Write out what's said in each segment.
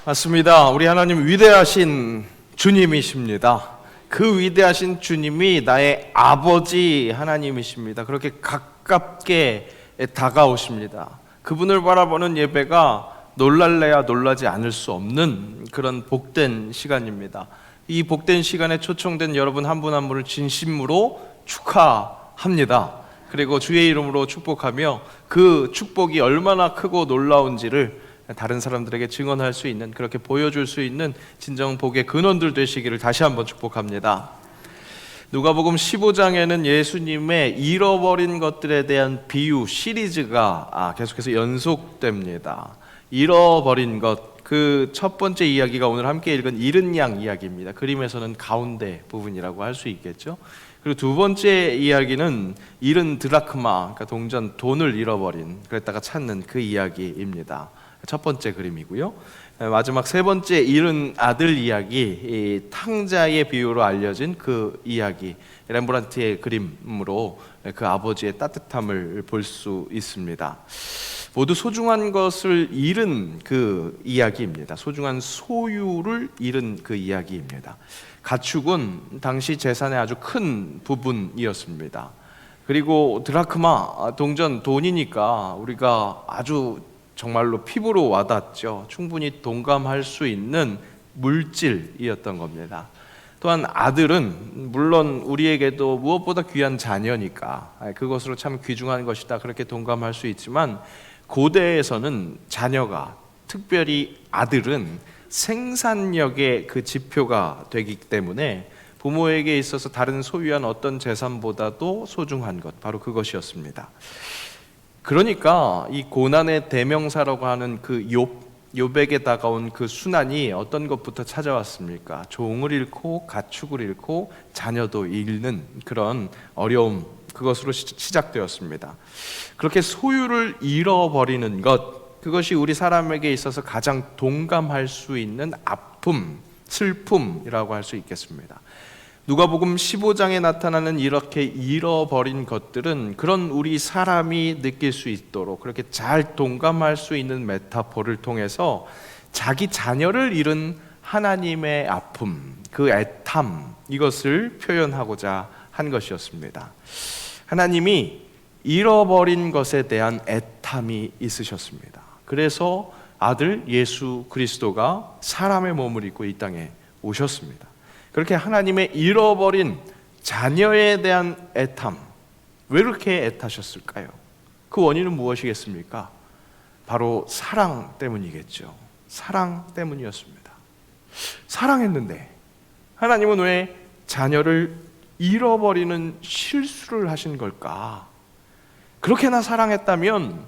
맞습니다. 우리 하나님 위대하신 주님이십니다. 그 위대하신 주님이 나의 아버지 하나님이십니다. 그렇게 가깝게 다가오십니다. 그분을 바라보는 예배가 놀랄래야 놀라지 않을 수 없는 그런 복된 시간입니다. 이 복된 시간에 초청된 여러분 한 분 한 분을 진심으로 축하합니다. 그리고 주의 이름으로 축복하며 그 축복이 얼마나 크고 놀라운지를 다른 사람들에게 증언할 수 있는, 그렇게 보여줄 수 있는 진정 복의 근원들 되시기를 다시 한번 축복합니다. 누가복음 15장에는 예수님의 잃어버린 것들에 대한 비유 시리즈가 계속해서 연속됩니다. 잃어버린 것, 그 첫 번째 이야기가 오늘 함께 읽은 잃은 양 이야기입니다. 그림에서는 가운데 부분이라고 할 수 있겠죠. 그리고 두 번째 이야기는 잃은 드라크마, 그러니까 동전 돈을 잃어버린, 그랬다가 찾는 그 이야기입니다. 첫 번째 그림이고요. 마지막 세 번째 잃은 아들 이야기, 이 탕자의 비유로 알려진 그 이야기, 렘브란트의 그림으로 그 아버지의 따뜻함을 볼 수 있습니다. 모두 소중한 것을 잃은 그 이야기입니다. 소중한 소유를 잃은 그 이야기입니다. 가축은 당시 재산의 아주 큰 부분이었습니다. 그리고 드라크마, 동전, 돈이니까 우리가 아주 정말로 피부로 와닿죠. 충분히 동감할 수 있는 물질이었던 겁니다. 또한 아들은 물론 우리에게도 무엇보다 귀한 자녀니까 그것으로 참 귀중한 것이다, 그렇게 동감할 수 있지만, 고대에서는 자녀가, 특별히 아들은 생산력의 그 지표가 되기 때문에 부모에게 있어서 다른 소유한 어떤 재산보다도 소중한 것, 바로 그것이었습니다. 그러니까 이 고난의 대명사라고 하는 그 욥에게 다가온 그 순환이 어떤 것부터 찾아왔습니까? 종을 잃고 가축을 잃고 자녀도 잃는 그런 어려움, 그것으로 시작되었습니다. 그렇게 소유를 잃어버리는 것, 그것이 우리 사람에게 있어서 가장 동감할 수 있는 아픔, 슬픔이라고 할 수 있겠습니다. 누가복음 15장에 나타나는 이렇게 잃어버린 것들은 그런 우리 사람이 느낄 수 있도록 그렇게 잘 동감할 수 있는 메타포를 통해서 자기 자녀를 잃은 하나님의 아픔, 그 애탐, 이것을 표현하고자 한 것이었습니다. 하나님이 잃어버린 것에 대한 애탐이 있으셨습니다. 그래서 아들 예수 그리스도가 사람의 몸을 입고 이 땅에 오셨습니다. 그렇게 하나님의 잃어버린 자녀에 대한 애탐, 왜 그렇게 애타셨을까요? 그 원인은 무엇이겠습니까? 바로 사랑 때문이겠죠. 사랑 때문이었습니다. 사랑했는데 하나님은 왜 자녀를 잃어버리는 실수를 하신 걸까? 그렇게나 사랑했다면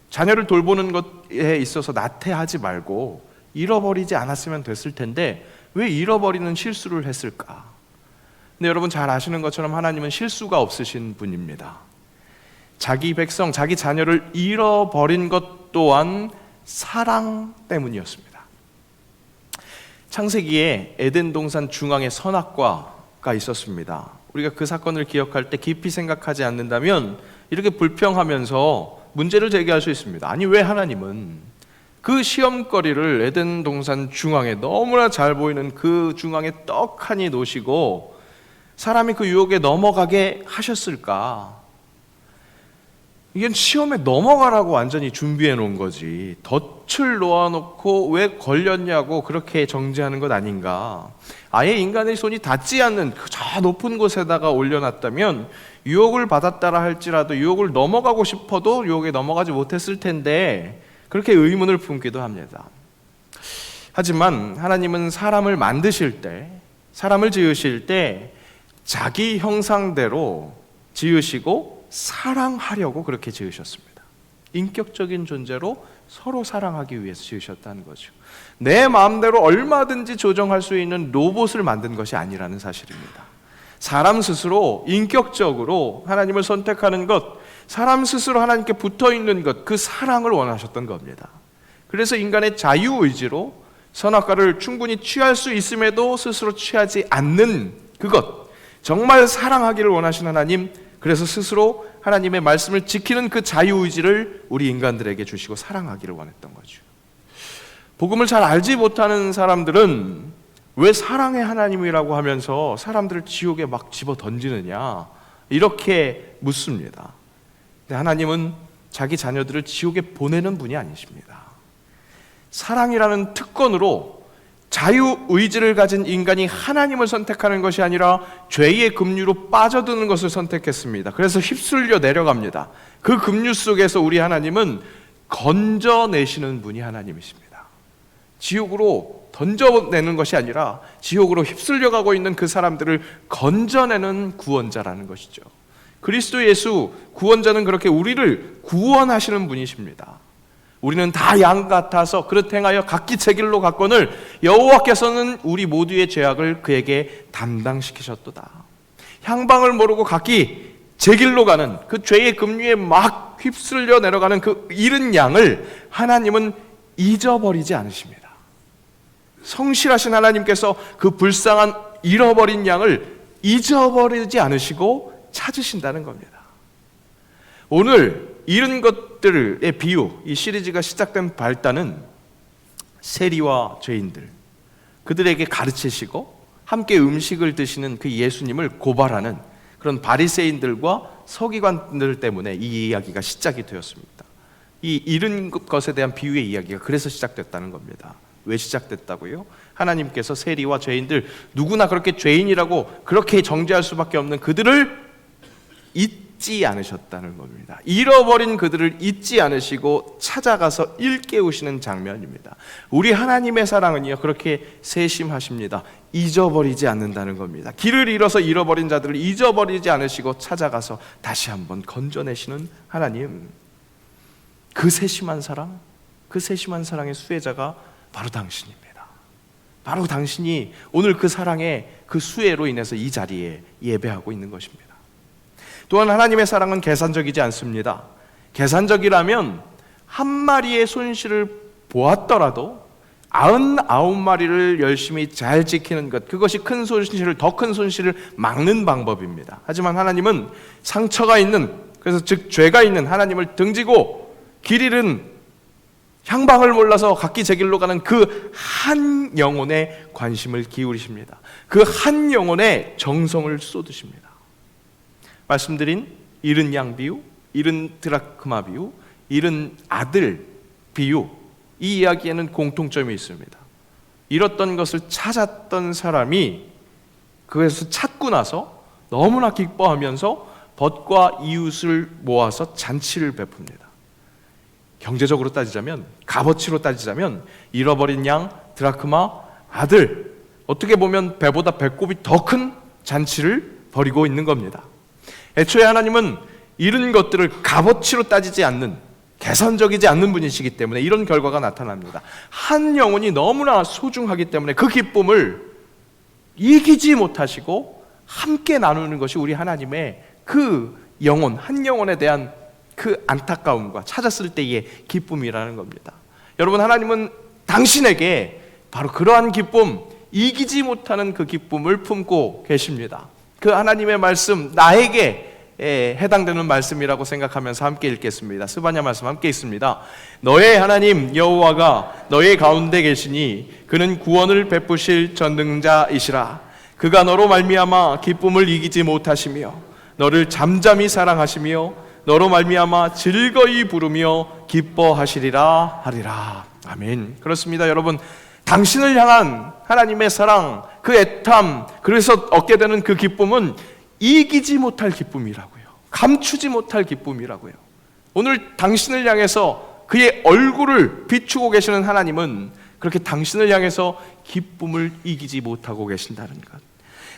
자녀를 돌보는 것에 있어서 나태하지 말고 잃어버리지 않았으면 됐을 텐데 왜 잃어버리는 실수를 했을까? 근데 여러분 잘 아시는 것처럼 하나님은 실수가 없으신 분입니다. 자기 백성, 자기 자녀를 잃어버린 것 또한 사랑 때문이었습니다. 창세기에 에덴 동산 중앙에 선악과가 있었습니다. 우리가 그 사건을 기억할 때 깊이 생각하지 않는다면 이렇게 불평하면서 문제를 제기할 수 있습니다. 아니, 왜 하나님은 그 시험거리를 에덴 동산 중앙에, 너무나 잘 보이는 그 중앙에 떡하니 놓으시고 사람이 그 유혹에 넘어가게 하셨을까? 이건 시험에 넘어가라고 완전히 준비해 놓은 거지, 덫을 놓아놓고 왜 걸렸냐고 그렇게 정죄하는 것 아닌가? 아예 인간의 손이 닿지 않는 저 높은 곳에다가 올려놨다면 유혹을 받았다라 할지라도 유혹을 넘어가고 싶어도 유혹에 넘어가지 못했을 텐데, 그렇게 의문을 품기도 합니다. 하지만 하나님은 사람을 만드실 때, 사람을 지으실 때 자기 형상대로 지으시고 사랑하려고 그렇게 지으셨습니다. 인격적인 존재로 서로 사랑하기 위해서 지으셨다는 거죠. 내 마음대로 얼마든지 조정할 수 있는 로봇을 만든 것이 아니라는 사실입니다. 사람 스스로 인격적으로 하나님을 선택하는 것, 사람 스스로 하나님께 붙어있는 것, 그 사랑을 원하셨던 겁니다. 그래서 인간의 자유의지로 선악과를 충분히 취할 수 있음에도 스스로 취하지 않는 그것, 정말 사랑하기를 원하신 하나님, 그래서 스스로 하나님의 말씀을 지키는 그 자유의지를 우리 인간들에게 주시고 사랑하기를 원했던 거죠. 복음을 잘 알지 못하는 사람들은 왜 사랑의 하나님이라고 하면서 사람들을 지옥에 막 집어 던지느냐 이렇게 묻습니다. 근데 하나님은 자기 자녀들을 지옥에 보내는 분이 아니십니다. 사랑이라는 특권으로 자유의지를 가진 인간이 하나님을 선택하는 것이 아니라 죄의 급류로 빠져드는 것을 선택했습니다. 그래서 휩쓸려 내려갑니다. 그 급류 속에서 우리 하나님은 건져내시는 분이 하나님이십니다. 지옥으로 던져내는 것이 아니라 지옥으로 휩쓸려가고 있는 그 사람들을 건져내는 구원자라는 것이죠. 그리스도 예수 구원자는 그렇게 우리를 구원하시는 분이십니다. 우리는 다 양 같아서 그릇 행하여 각기 제 길로 갔거늘 여호와께서는 우리 모두의 죄악을 그에게 담당시키셨도다. 향방을 모르고 각기 제 길로 가는 그 죄의 급류에 막 휩쓸려 내려가는 그 잃은 양을 하나님은 잊어버리지 않으십니다. 성실하신 하나님께서 그 불쌍한 잃어버린 양을 잊어버리지 않으시고 찾으신다는 겁니다. 오늘 잃은 것들의 비유, 이 시리즈가 시작된 발단은 세리와 죄인들, 그들에게 가르치시고 함께 음식을 드시는 그 예수님을 고발하는 그런 바리새인들과 서기관들 때문에 이 이야기가 시작이 되었습니다. 이 잃은 것에 대한 비유의 이야기가 그래서 시작됐다는 겁니다. 왜 시작됐다고요? 하나님께서 세리와 죄인들, 누구나 그렇게 죄인이라고 그렇게 정죄할 수밖에 없는 그들을 잊지 않으셨다는 겁니다. 잃어버린 그들을 잊지 않으시고 찾아가서 일깨우시는 장면입니다. 우리 하나님의 사랑은요, 그렇게 세심하십니다. 잊어버리지 않는다는 겁니다. 길을 잃어서 잃어버린 자들을 잊어버리지 않으시고 찾아가서 다시 한번 건져내시는 하나님. 그 세심한 사랑, 그 세심한 사랑의 수혜자가 바로 당신입니다. 바로 당신이 오늘 그 사랑의 그 수혜로 인해서 이 자리에 예배하고 있는 것입니다. 또한 하나님의 사랑은 계산적이지 않습니다. 계산적이라면 한 마리의 손실을 보았더라도 99마리를 열심히 잘 지키는 것, 그것이 큰 손실을, 더 큰 손실을 막는 방법입니다. 하지만 하나님은 상처가 있는, 그래서 즉 죄가 있는 하나님을 등지고 길 잃은 향방을 몰라서 각기 제 길로 가는 그 한 영혼에 관심을 기울이십니다. 그 한 영혼에 정성을 쏟으십니다. 말씀드린 잃은 양 비유, 잃은 드라크마 비유, 잃은 아들 비유, 이 이야기에는 공통점이 있습니다. 잃었던 것을 찾았던 사람이 그것을 찾고 나서 너무나 기뻐하면서 벗과 이웃을 모아서 잔치를 베풉니다. 경제적으로 따지자면, 값어치로 따지자면 잃어버린 양, 드라크마, 아들, 어떻게 보면 배보다 배꼽이 더 큰 잔치를 벌이고 있는 겁니다. 애초에 하나님은 잃은 것들을 값어치로 따지지 않는, 계산적이지 않는 분이시기 때문에 이런 결과가 나타납니다. 한 영혼이 너무나 소중하기 때문에 그 기쁨을 이기지 못하시고 함께 나누는 것이 우리 하나님의 그 영혼, 한 영혼에 대한 그 안타까움과 찾았을 때의 기쁨이라는 겁니다. 여러분, 하나님은 당신에게 바로 그러한 기쁨, 이기지 못하는 그 기쁨을 품고 계십니다. 그 하나님의 말씀, 나에게 해당되는 말씀이라고 생각하면서 함께 읽겠습니다. 스바냐 말씀 함께 읽습니다. 너의 하나님 여호와가 너의 가운데 계시니 그는 구원을 베푸실 전능자이시라. 그가 너로 말미암아 기쁨을 이기지 못하시며 너를 잠잠히 사랑하시며 너로 말미암아 즐거이 부르며 기뻐하시리라 하리라. 아멘. 그렇습니다. 여러분, 당신을 향한 하나님의 사랑, 그 애탐, 그래서 얻게 되는 그 기쁨은 이기지 못할 기쁨이라고요. 감추지 못할 기쁨이라고요. 오늘 당신을 향해서 그의 얼굴을 비추고 계시는 하나님은 그렇게 당신을 향해서 기쁨을 이기지 못하고 계신다는 것,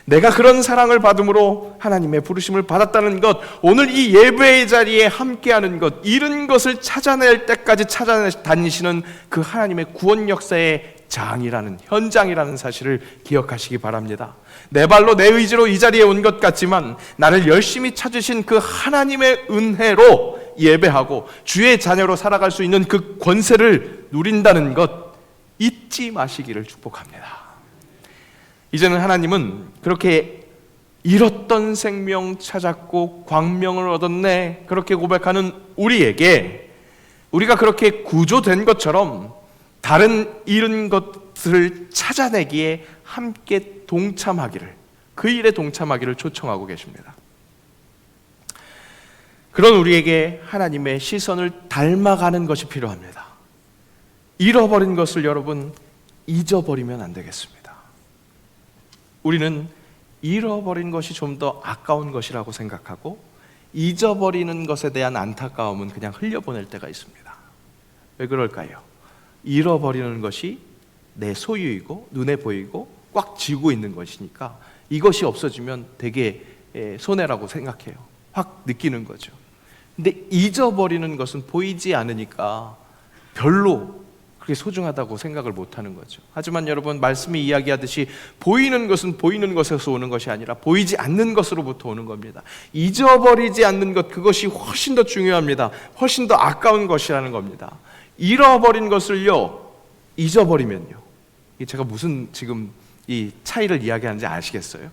내가 그런 사랑을 받음으로 하나님의 부르심을 받았다는 것, 오늘 이 예배의 자리에 함께하는 것, 잃은 것을 찾아낼 때까지 찾아다니시는 그 하나님의 구원 역사의 장이라는, 현장이라는 사실을 기억하시기 바랍니다. 내 발로 내 의지로 이 자리에 온 것 같지만 나를 열심히 찾으신 그 하나님의 은혜로 예배하고 주의 자녀로 살아갈 수 있는 그 권세를 누린다는 것 잊지 마시기를 축복합니다. 이제는 하나님은 그렇게 잃었던 생명 찾았고 광명을 얻었네, 그렇게 고백하는 우리에게, 우리가 그렇게 구조된 것처럼 다른 잃은 것을 찾아내기에 함께 동참하기를, 그 일에 동참하기를 초청하고 계십니다. 그런 우리에게 하나님의 시선을 닮아가는 것이 필요합니다. 잃어버린 것을 여러분 잊어버리면 안 되겠습니다. 우리는 잃어버린 것이 좀 더 아까운 것이라고 생각하고 잊어버리는 것에 대한 안타까움은 그냥 흘려보낼 때가 있습니다. 왜 그럴까요? 잃어버리는 것이 내 소유이고 눈에 보이고 꽉 쥐고 있는 것이니까 이것이 없어지면 되게 손해라고 생각해요. 확 느끼는 거죠. 근데 잊어버리는 것은 보이지 않으니까 별로 그게 소중하다고 생각을 못하는 거죠. 하지만 여러분, 말씀이 이야기하듯이 보이는 것은 보이는 것에서 오는 것이 아니라 보이지 않는 것으로부터 오는 겁니다. 잊어버리지 않는 것, 그것이 훨씬 더 중요합니다. 훨씬 더 아까운 것이라는 겁니다. 잃어버린 것을요 잊어버리면요, 제가 무슨 지금 이 차이를 이야기하는지 아시겠어요?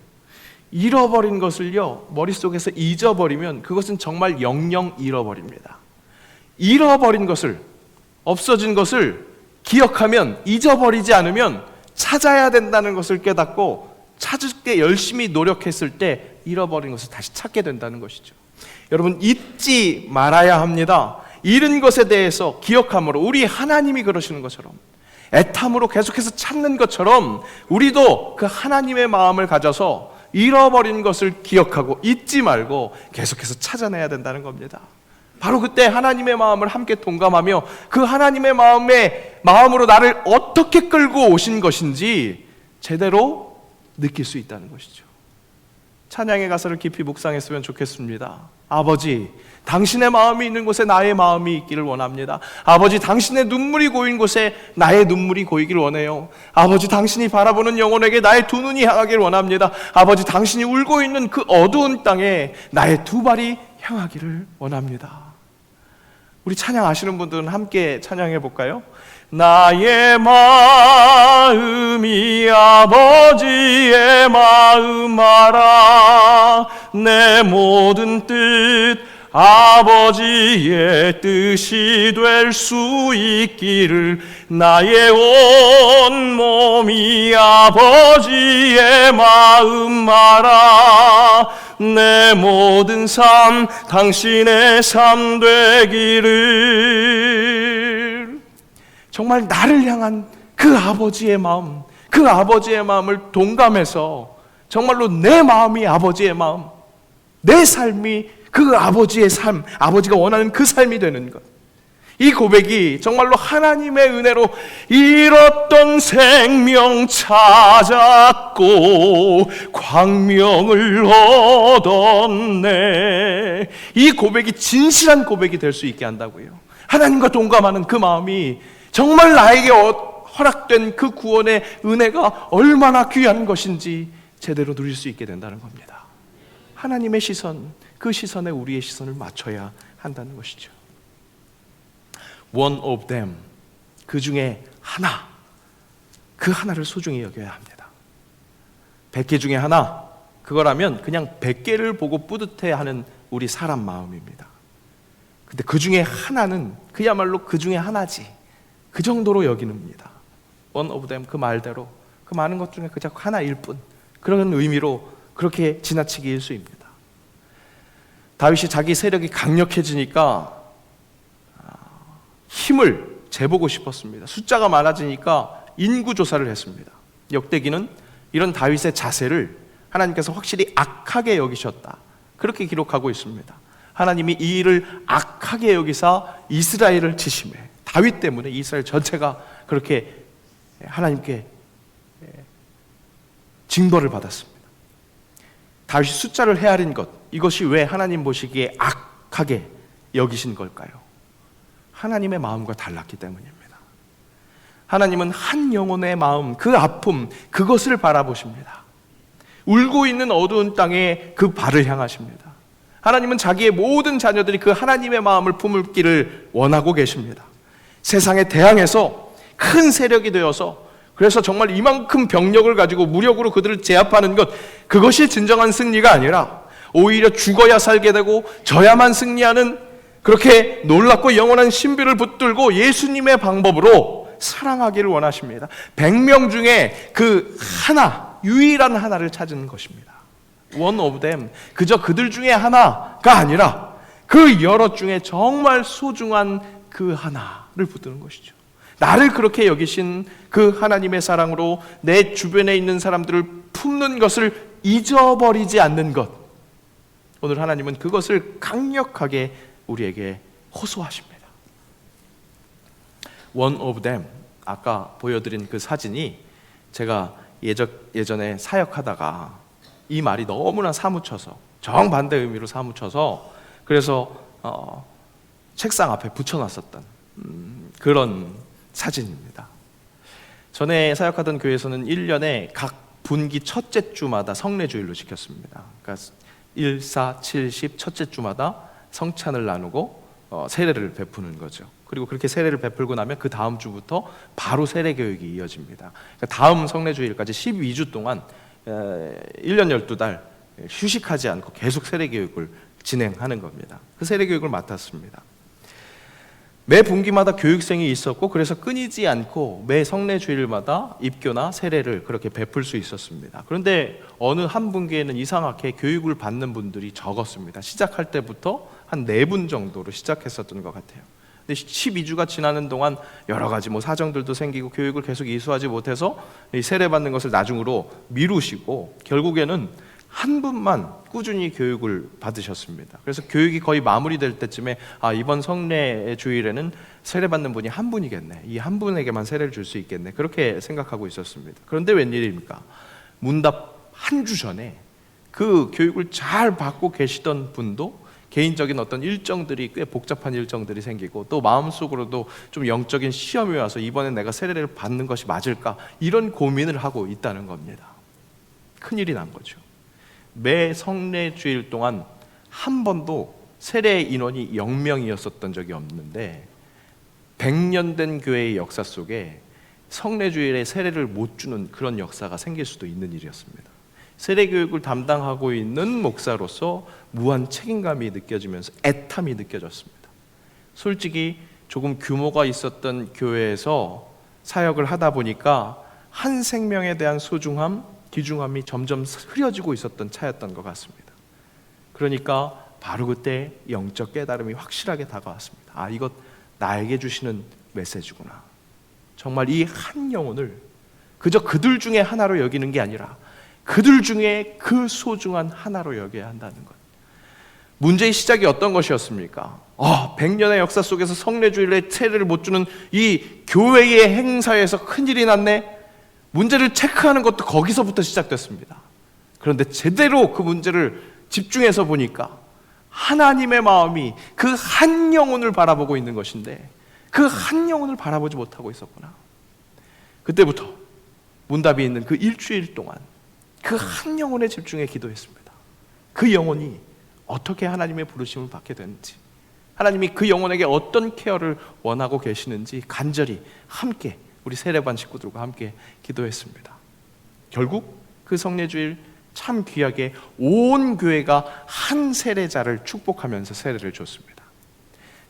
잃어버린 것을요 머릿속에서 잊어버리면 그것은 정말 영영 잃어버립니다. 잃어버린 것을, 없어진 것을 기억하면, 잊어버리지 않으면 찾아야 된다는 것을 깨닫고 찾을 때 열심히 노력했을 때 잃어버린 것을 다시 찾게 된다는 것이죠. 여러분, 잊지 말아야 합니다. 잃은 것에 대해서 기억함으로, 우리 하나님이 그러시는 것처럼 애탐으로 계속해서 찾는 것처럼 우리도 그 하나님의 마음을 가져서 잃어버린 것을 기억하고 잊지 말고 계속해서 찾아내야 된다는 겁니다. 바로 그때 하나님의 마음을 함께 동감하며 그 하나님의 마음으로 나를 어떻게 끌고 오신 것인지 제대로 느낄 수 있다는 것이죠. 찬양의 가사를 깊이 묵상했으면 좋겠습니다. 아버지, 당신의 마음이 있는 곳에 나의 마음이 있기를 원합니다. 아버지, 당신의 눈물이 고인 곳에 나의 눈물이 고이기를 원해요. 아버지, 당신이 바라보는 영혼에게 나의 두 눈이 향하기를 원합니다. 아버지, 당신이 울고 있는 그 어두운 땅에 나의 두 발이 향하기를 원합니다. 우리 찬양 아시는 분들은 함께 찬양해 볼까요? 나의 마음이 아버지의 마음 알아, 내 모든 뜻 아버지의 뜻이 될 수 있기를, 나의 온 몸이 아버지의 마음 알아, 내 모든 삶 당신의 삶 되기를. 정말 나를 향한 그 아버지의 마음, 그 아버지의 마음을 동감해서 정말로 내 마음이 아버지의 마음, 내 삶이 그 아버지의 삶, 아버지가 원하는 그 삶이 되는 것, 이 고백이 정말로 하나님의 은혜로 잃었던 생명 찾았고 광명을 얻었네, 이 고백이 진실한 고백이 될 수 있게 한다고요. 하나님과 동감하는 그 마음이 정말 나에게 허락된 그 구원의 은혜가 얼마나 귀한 것인지 제대로 누릴 수 있게 된다는 겁니다. 하나님의 시선, 그 시선에 우리의 시선을 맞춰야 한다는 것이죠. One of them, 그 중에 하나, 그 하나를 소중히 여겨야 합니다. 100개 중에 하나, 그거라면 그냥 100개를 보고 뿌듯해하는 우리 사람 마음입니다. 근데 그 중에 하나는 그야말로 그 중에 하나지, 그 정도로 여기는입니다. One of them, 그 말대로 그 많은 것 중에 그저 하나일 뿐, 그런 의미로 그렇게 지나치게 일수입니다. 다윗이 자기 세력이 강력해지니까 힘을 재보고 싶었습니다. 숫자가 많아지니까 인구조사를 했습니다. 역대기는 이런 다윗의 자세를 하나님께서 확실히 악하게 여기셨다, 그렇게 기록하고 있습니다. 하나님이 이 일을 악하게 여기사 이스라엘을 치심해, 다윗 때문에 이스라엘 전체가 그렇게 하나님께 징벌을 받았습니다. 다윗이 숫자를 헤아린 것, 이것이 왜 하나님 보시기에 악하게 여기신 걸까요? 하나님의 마음과 달랐기 때문입니다. 하나님은 한 영혼의 마음, 그 아픔, 그것을 바라보십니다. 울고 있는 어두운 땅에 그 발을 향하십니다. 하나님은 자기의 모든 자녀들이 그 하나님의 마음을 품기를 원하고 계십니다. 세상에 대항해서 큰 세력이 되어서, 그래서 정말 이만큼 병력을 가지고 무력으로 그들을 제압하는 것, 그것이 진정한 승리가 아니라 오히려 죽어야 살게 되고 져야만 승리하는, 그렇게 놀랍고 영원한 신비를 붙들고 예수님의 방법으로 사랑하기를 원하십니다. 100명 중에 그 하나, 유일한 하나를 찾은 것입니다. One of them, 그저 그들 중에 하나가 아니라 그 여럿 중에 정말 소중한 그 하나를 붙드는 것이죠. 나를 그렇게 여기신 그 하나님의 사랑으로 내 주변에 있는 사람들을 품는 것을 잊어버리지 않는 것, 오늘 하나님은 그것을 강력하게 우리에게 호소하십니다. One of them, 아까 보여드린 그 사진이 제가 예전에 사역하다가 이 말이 너무나 사무쳐서, 정반대 의미로 사무쳐서, 그래서 책상 앞에 붙여놨었던 그런 사진입니다. 전에 사역하던 교회에서는 1년에 각 분기 첫째 주마다 성례주일로 지켰습니다. 그러니까 1, 4, 7, 10 첫째 주마다 성찬을 나누고 세례를 베푸는 거죠. 그리고 그렇게 세례를 베풀고 나면 그 다음 주부터 바로 세례 교육이 이어집니다. 그러니까 다음 성례주일까지 12주 동안 1년 12달 휴식하지 않고 계속 세례 교육을 진행하는 겁니다. 그 세례 교육을 맡았습니다. 매 분기마다 교육생이 있었고, 그래서 끊이지 않고 매 성례주일마다 입교나 세례를 그렇게 베풀 수 있었습니다. 그런데 어느 한 분기에는 이상하게 교육을 받는 분들이 적었습니다. 시작할 때부터 한 4분 정도로 시작했었던 것 같아요. 근데 12주가 지나는 동안 여러 가지 사정들도 생기고 교육을 계속 이수하지 못해서 이 세례 받는 것을 나중으로 미루시고, 결국에는 한 분만 꾸준히 교육을 받으셨습니다. 그래서 교육이 거의 마무리될 때쯤에 이번 성례 주일에는 세례 받는 분이 한 분이겠네, 이 한 분에게만 세례를 줄 수 있겠네, 그렇게 생각하고 있었습니다. 그런데 웬일입니까? 문답 한 주 전에 그 교육을 잘 받고 계시던 분도 개인적인 어떤 일정들이, 꽤 복잡한 일정들이 생기고, 또 마음속으로도 좀 영적인 시험이 와서 이번엔 내가 세례를 받는 것이 맞을까, 이런 고민을 하고 있다는 겁니다. 큰일이 난 거죠. 매 성례주일 동안 한 번도 세례 인원이 0명이었었던 적이 없는데, 100년 된 교회의 역사 속에 성례주일에 세례를 못 주는 그런 역사가 생길 수도 있는 일이었습니다. 세례 교육을 담당하고 있는 목사로서 무한 책임감이 느껴지면서 애탐이 느껴졌습니다. 솔직히 조금 규모가 있었던 교회에서 사역을 하다 보니까 한 생명에 대한 소중함, 귀중함이 점점 흐려지고 있었던 차였던 것 같습니다. 그러니까 바로 그때 영적 깨달음이 확실하게 다가왔습니다. 이것 나에게 주시는 메시지구나. 정말 이 한 영혼을 그저 그들 중에 하나로 여기는 게 아니라 그들 중에 그 소중한 하나로 여겨야 한다는 것. 문제의 시작이 어떤 것이었습니까? 100년의 역사 속에서 성례주일에 세례를 못 주는 이 교회의 행사에서 큰일이 났네. 문제를 체크하는 것도 거기서부터 시작됐습니다. 그런데 제대로 그 문제를 집중해서 보니까 하나님의 마음이 그 한 영혼을 바라보고 있는 것인데, 그 한 영혼을 바라보지 못하고 있었구나. 그때부터 문답이 있는 그 일주일 동안 그 한 영혼에 집중해 기도했습니다. 그 영혼이 어떻게 하나님의 부르심을 받게 되는지, 하나님이 그 영혼에게 어떤 케어를 원하고 계시는지 간절히 함께 우리 세례반 식구들과 함께 기도했습니다. 결국 그 성례주일 참 귀하게 온 교회가 한 세례자를 축복하면서 세례를 줬습니다.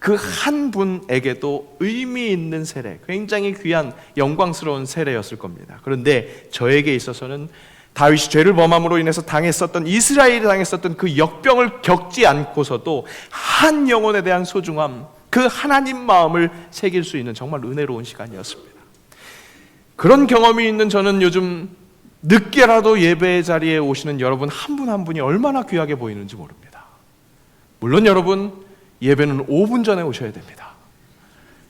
그 한 분에게도 의미 있는 세례, 굉장히 귀한 영광스러운 세례였을 겁니다. 그런데 저에게 있어서는 다윗이 죄를 범함으로 인해서 당했었던, 이스라엘이 당했었던 그 역병을 겪지 않고서도 한 영혼에 대한 소중함, 그 하나님 마음을 새길 수 있는 정말 은혜로운 시간이었습니다. 그런 경험이 있는 저는 요즘 늦게라도 예배 자리에 오시는 여러분 한 분 한 분이 얼마나 귀하게 보이는지 모릅니다. 물론 여러분, 예배는 5분 전에 오셔야 됩니다.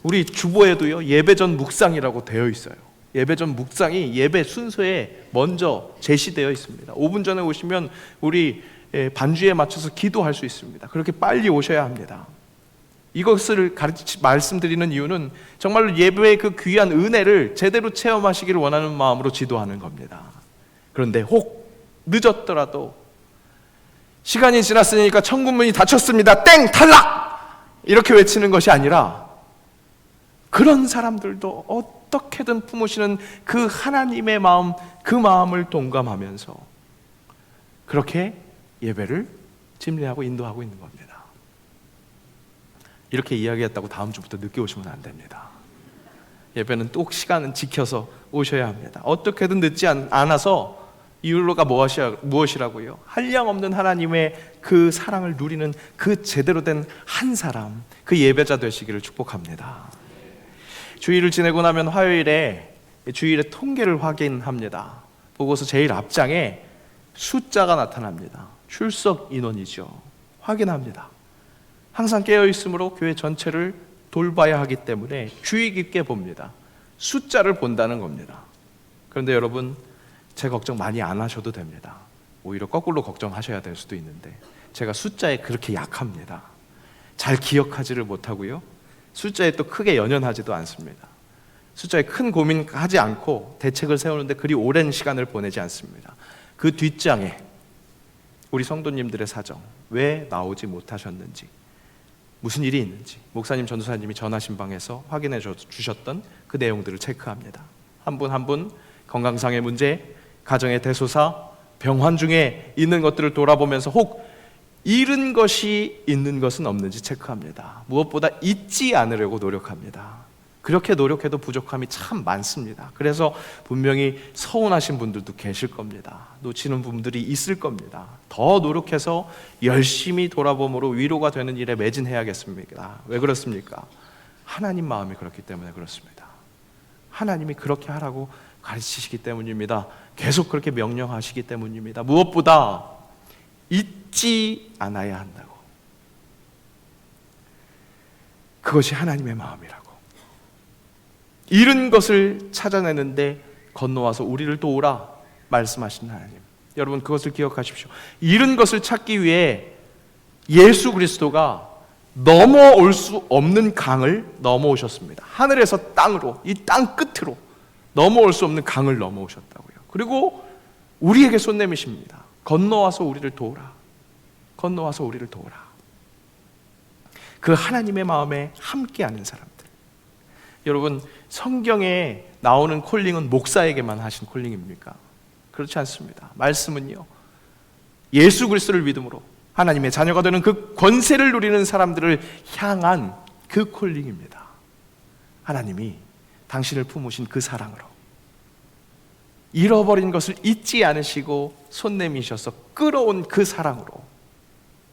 우리 주보에도요, 예배 전 묵상이라고 되어 있어요. 예배 전 묵상이 예배 순서에 먼저 제시되어 있습니다. 5분 전에 오시면 우리 반주에 맞춰서 기도할 수 있습니다. 그렇게 빨리 오셔야 합니다. 이것을 말씀드리는 이유는 정말로 예배의 그 귀한 은혜를 제대로 체험하시기를 원하는 마음으로 지도하는 겁니다. 그런데 혹 늦었더라도 시간이 지났으니까 천국문이 닫혔습니다, 땡! 탈락! 이렇게 외치는 것이 아니라, 그런 사람들도 어떻게든 품으시는 그 하나님의 마음, 그 마음을 동감하면서 그렇게 예배를 진리하고 인도하고 있는 겁니다. 이렇게 이야기했다고 다음 주부터 늦게 오시면 안 됩니다. 예배는 또 시간은 지켜서 오셔야 합니다. 어떻게든 늦지 않아서 이유가 무엇이라고요? 한량없는 하나님의 그 사랑을 누리는 그 제대로 된 한 사람, 그 예배자 되시기를 축복합니다. 주일을 지내고 나면 화요일에 주일의 통계를 확인합니다. 보고서 제일 앞장에 숫자가 나타납니다. 출석 인원이죠. 확인합니다. 항상 깨어있으므로 교회 전체를 돌봐야 하기 때문에 주의 깊게 봅니다. 숫자를 본다는 겁니다. 그런데 여러분, 제 걱정 많이 안 하셔도 됩니다. 오히려 거꾸로 걱정하셔야 될 수도 있는데, 제가 숫자에 그렇게 약합니다. 잘 기억하지를 못하고요, 숫자에 또 크게 연연하지도 않습니다. 숫자에 큰 고민하지 않고 대책을 세우는데 그리 오랜 시간을 보내지 않습니다. 그 뒷장에 우리 성도님들의 사정, 왜 나오지 못하셨는지, 무슨 일이 있는지 목사님, 전도사님이 전화신방에서 확인해 주셨던 그 내용들을 체크합니다. 한 분 한 분 건강상의 문제, 가정의 대소사, 병환 중에 있는 것들을 돌아보면서 혹 잃은 것이 있는 것은 없는지 체크합니다. 무엇보다 잊지 않으려고 노력합니다. 그렇게 노력해도 부족함이 참 많습니다. 그래서 분명히 서운하신 분들도 계실 겁니다. 놓치는 분들이 있을 겁니다. 더 노력해서 열심히 돌아봄으로 위로가 되는 일에 매진해야겠습니다. 왜 그렇습니까? 하나님 마음이 그렇기 때문에 그렇습니다. 하나님이 그렇게 하라고 가르치시기 때문입니다. 계속 그렇게 명령하시기 때문입니다. 무엇보다 잊지 않아야 한다고. 그것이 하나님의 마음이라고. 잃은 것을 찾아내는데 건너와서 우리를 도우라 말씀하신 하나님, 여러분 그것을 기억하십시오. 잃은 것을 찾기 위해 예수 그리스도가 넘어올 수 없는 강을 넘어오셨습니다. 하늘에서 땅으로, 이 땅 끝으로 넘어올 수 없는 강을 넘어오셨다고요. 그리고 우리에게 손 내미십니다. 건너와서 우리를 도우라. 건너와서 우리를 도우라. 그 하나님의 마음에 함께하는 사람들. 여러분, 성경에 나오는 콜링은 목사에게만 하신 콜링입니까? 그렇지 않습니다. 말씀은요, 예수 그리스도를 믿음으로 하나님의 자녀가 되는 그 권세를 누리는 사람들을 향한 그 콜링입니다. 하나님이 당신을 품으신 그 사랑으로, 잃어버린 것을 잊지 않으시고 손 내미셔서 끌어온 그 사랑으로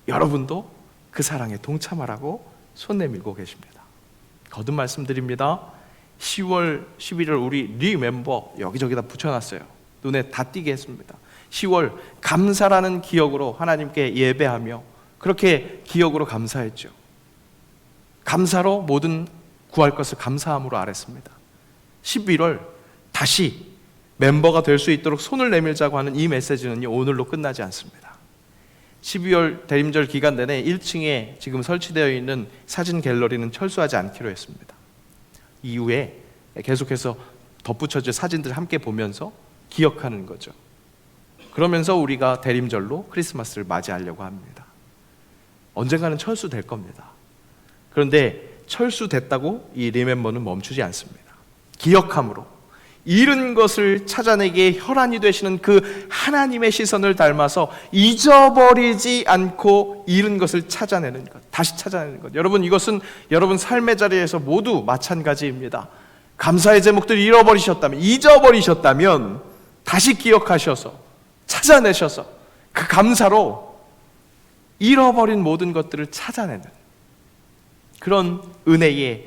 여러분도 그 사랑에 동참하라고 손 내밀고 계십니다. 거듭 말씀드립니다. 10월, 11월 우리 리멤버 여기저기다 붙여놨어요. 눈에 다 띄게 했습니다. 10월 감사라는 기억으로 하나님께 예배하며 그렇게 기억으로 감사했죠. 감사로 모든 구할 것을 감사함으로 아랬습니다. 11월 다시 멤버가 될 수 있도록 손을 내밀자고 하는 이 메시지는 오늘로 끝나지 않습니다. 12월 대림절 기간 내내 1층에 지금 설치되어 있는 사진 갤러리는 철수하지 않기로 했습니다. 이후에 계속해서 덧붙여질 사진들을 함께 보면서 기억하는 거죠. 그러면서 우리가 대림절로 크리스마스를 맞이하려고 합니다. 언젠가는 철수될 겁니다. 그런데 철수됐다고 이 리멤버는 멈추지 않습니다. 기억함으로 잃은 것을 찾아내기에 혈안이 되시는 그 하나님의 시선을 닮아서 잊어버리지 않고 잃은 것을 찾아내는 것, 다시 찾아내는 것. 여러분, 이것은 여러분 삶의 자리에서 모두 마찬가지입니다. 감사의 제목들을 잊어버리셨다면 다시 기억하셔서 찾아내셔서 그 감사로 잃어버린 모든 것들을 찾아내는 그런 은혜의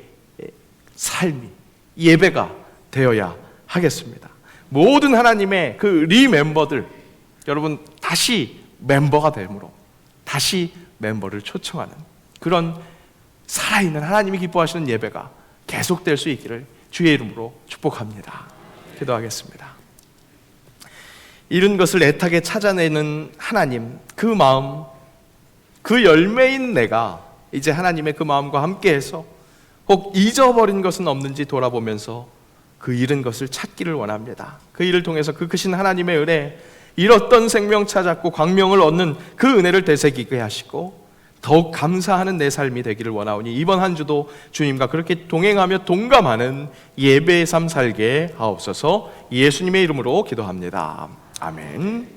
삶이, 예배가 되어야 하겠습니다. 모든 하나님의 그 리멤버들, 여러분 다시 멤버가 되므로 다시 멤버를 초청하는 그런 살아있는 하나님이 기뻐하시는 예배가 계속될 수 있기를 주의 이름으로 축복합니다. 기도하겠습니다. 잃은 것을 애타게 찾아내는 하나님, 그 마음, 그 열매인 내가 이제 하나님의 그 마음과 함께해서 혹 잊어버린 것은 없는지 돌아보면서 그 잃은 것을 찾기를 원합니다. 그 일을 통해서 그 크신 하나님의 은혜, 잃었던 생명 찾았고 광명을 얻는 그 은혜를 되새기게 하시고 더욱 감사하는 내 삶이 되기를 원하오니 이번 한 주도 주님과 그렇게 동행하며 동감하는 예배의 삶 살게 하옵소서. 예수님의 이름으로 기도합니다. 아멘.